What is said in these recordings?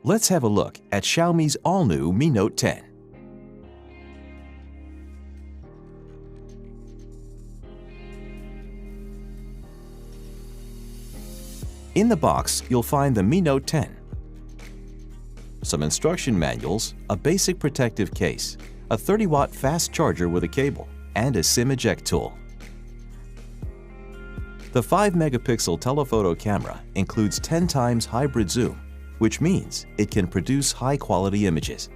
Let's have a look at Xiaomi's all-new Mi Note 10. In the box, you'll find the Mi Note 10, some instruction manuals, a basic protective case, a 30-watt fast charger with a cable, and a SIM eject tool. The 5-megapixel telephoto camera includes 10 times hybrid zoom, which means it can produce high-quality images.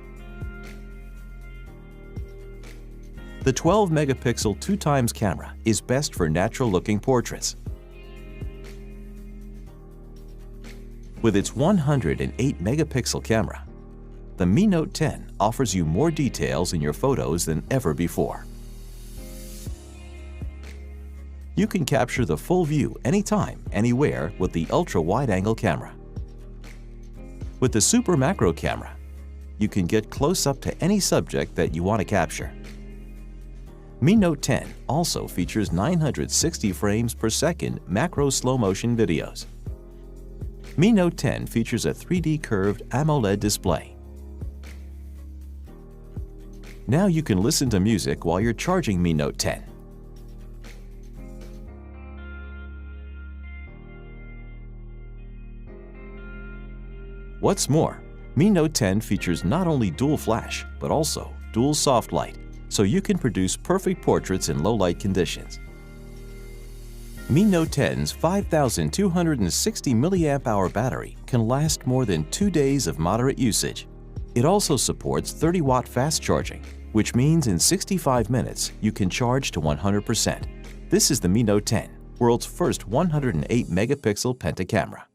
The 12-megapixel 2 times camera is best for natural-looking portraits. With its 108-megapixel camera, the Mi Note 10 offers you more details in your photos than ever before. You can capture the full view anytime, anywhere with the ultra-wide-angle camera. With the Super Macro camera, you can get close up to any subject that you want to capture. Mi Note 10 also features 960 frames per second macro slow-motion videos. Mi Note 10 features a 3D curved AMOLED display. Now you can listen to music while you're charging Mi Note 10. What's more, Mi Note 10 features not only dual flash, but also dual soft light, so you can produce perfect portraits in low-light conditions. Mi Note 10's 5,260 mAh battery can last more than 2 days of moderate usage. It also supports 30-watt fast charging, which means in 65 minutes you can charge to 100%. This is the Mi Note 10, world's first 108-megapixel Penta camera.